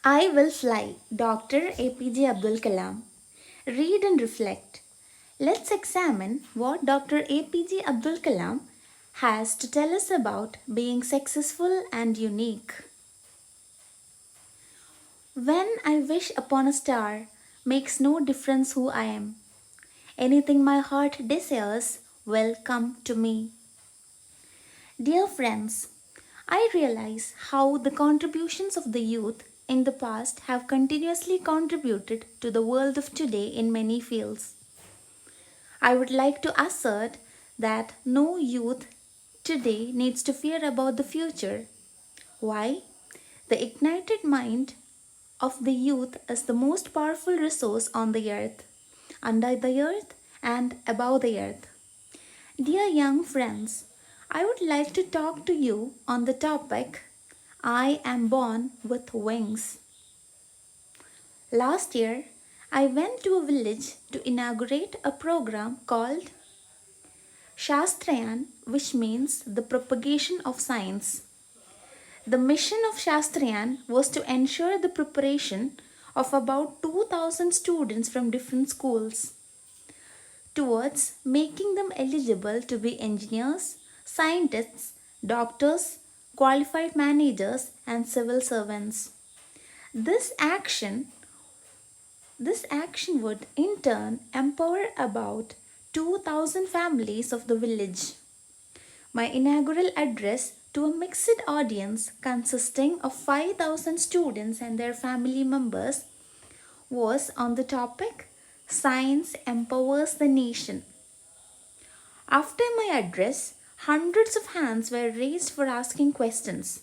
I Will Fly, Dr. APJ Abdul Kalam. Read and reflect. Let's examine what Dr. APJ Abdul Kalam has to tell us about being successful and unique. When I wish upon a star, makes no difference who I am. Anything my heart desires will come to me. Dear friends, I realize how the contributions of the youth in the past have continuously contributed to the world of today in many fields. I would like to assert that no youth today needs to fear about the future. Why? The ignited mind of the youth is the most powerful resource on the earth, under the earth, and above the earth. Dear young friends, I would like to talk to you on the topic I am born with wings. Last year, I went to a village to inaugurate a program called Shastrayan, which means the propagation of science. The mission of Shastrayan was to ensure the preparation of about 2000 students from different schools towards making them eligible to be engineers, scientists, doctors, qualified managers, and civil servants. This action, this action would in turn empower about 2000 families of the village. My inaugural address to a mixed audience consisting of 5,000 students and their family members was on the topic Science Empowers the Nation. After my address, hundreds of hands were raised for asking questions.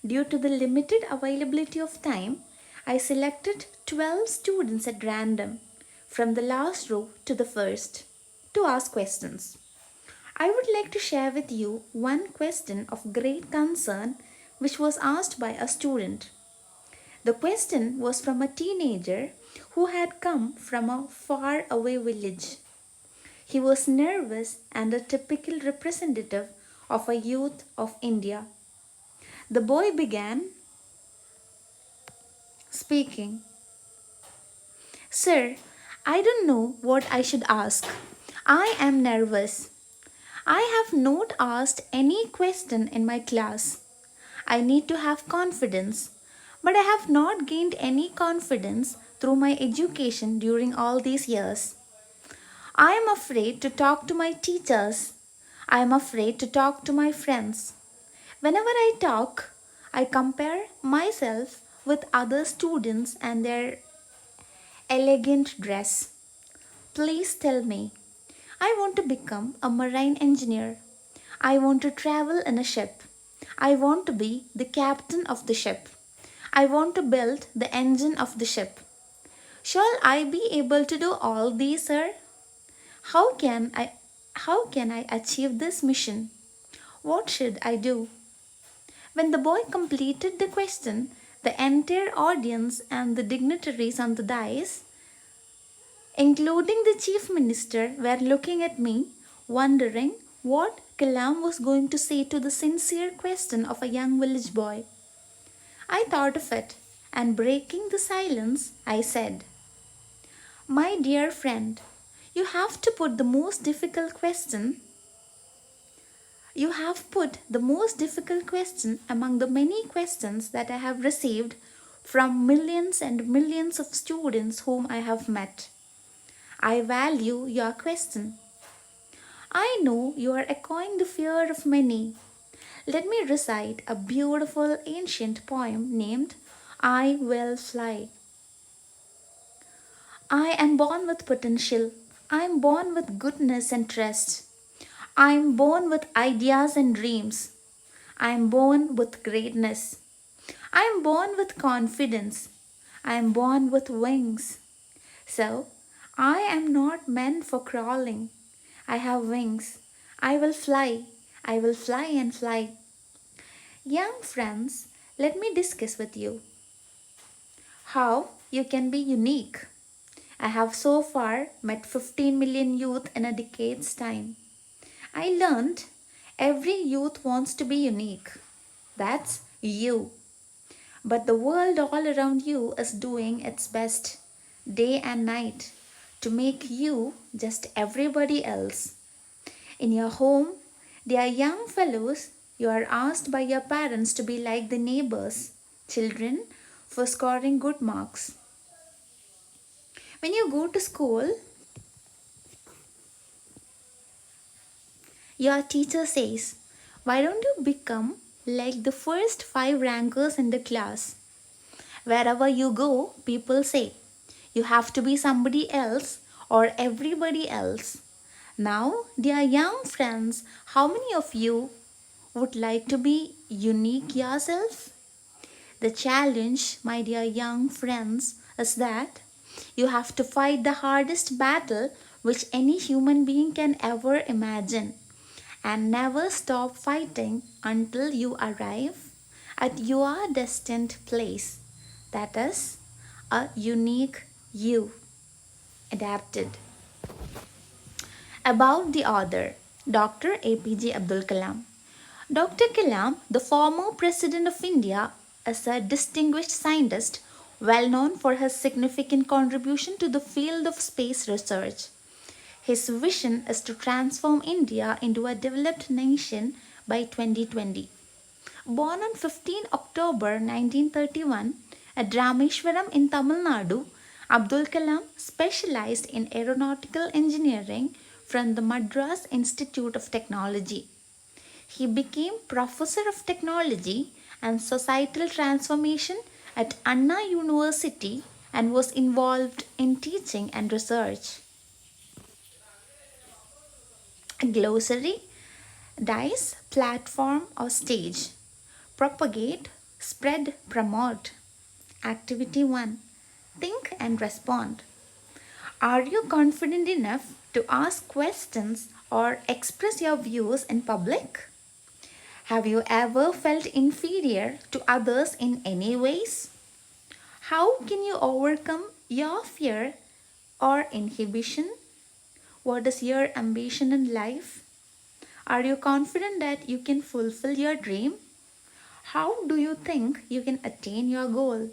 Due to the limited availability of time, I selected 12 students at random, from the last row to the first, to ask questions. I would like to share with you one question of great concern which was asked by a student. The question was from a teenager who had come from a far away village. He was nervous and a typical representative of a youth of India. The boy began speaking. Sir, I don't know what I should ask. I am nervous. I have not asked any question in my class. I need to have confidence, but I have not gained any confidence through my education during all these years. I am afraid to talk to my teachers. I am afraid to talk to my friends. Whenever I talk, I compare myself with other students and their elegant dress. Please tell me. I want to become a marine engineer. I want to travel in a ship. I want to be the captain of the ship. I want to build the engine of the ship. Shall I be able to do all these, sir? How can I achieve this mission? What should I do? When the boy completed the question, the entire audience and the dignitaries on the dais, including the chief minister, were looking at me, wondering what Kalam was going to say to the sincere question of a young village boy. I thought of it, and breaking the silence, I said, My dear friend, you have to put the most difficult question. You have put the most difficult question among the many questions that I have received from millions and millions of students whom I have met. I value your question. I know you are echoing the fear of many. Let me recite a beautiful ancient poem named I Will Fly. I am born with potential. I am born with goodness and trust. I am born with ideas and dreams. I am born with greatness. I am born with confidence. I am born with wings. So, I am not meant for crawling. I have wings. I will fly. I will fly and fly. Young friends, let me discuss with you how you can be unique. I have so far met 15 million youth in a decade's time. I learned every youth wants to be unique. That's you. But the world all around you is doing its best, day and night, to make you just everybody else. In your home, dear young fellows, you are asked by your parents to be like the neighbors, children, for scoring good marks. When you go to school, your teacher says, "Why don't you become like the first five rankers in the class?" Wherever you go, people say, "You have to be somebody else or everybody else." Now, dear young friends, how many of you would like to be unique yourself? The challenge, my dear young friends, is that you have to fight the hardest battle which any human being can ever imagine, and never stop fighting until you arrive at your destined place. That is, a unique you, adapted. About the author, Dr. APJ Abdul Kalam. Dr. Kalam, the former President of India, is a distinguished scientist well known for his significant contribution to the field of space research. His vision is to transform India into a developed nation by 2020. Born on 15 October 1931 at Rameshwaram in Tamil Nadu, Abdul Kalam specialized in aeronautical engineering from the Madras Institute of Technology. He became Professor of Technology and Societal Transformation at Anna University and was involved in teaching and research. Glossary: dice, platform or stage. Propagate, spread, promote. Activity 1: think and respond. Are you confident enough to ask questions or express your views in public? Have you ever felt inferior to others in any ways? How can you overcome your fear or inhibition? What is your ambition in life? Are you confident that you can fulfill your dream? How do you think you can attain your goal?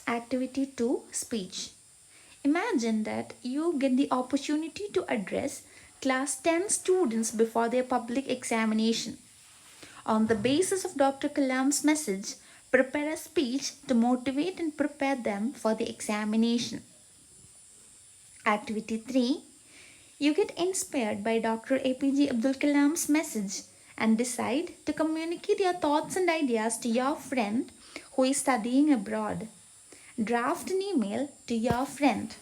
Activity 2: speech. Imagine that you get the opportunity to address class 10 students before their public examination. On the basis of Dr. Kalam's message, prepare a speech to motivate and prepare them for the examination. Activity 3: you get inspired by Dr. APJ Abdul Kalam's message and decide to communicate your thoughts and ideas to your friend who is studying abroad. Draft an email to your friend.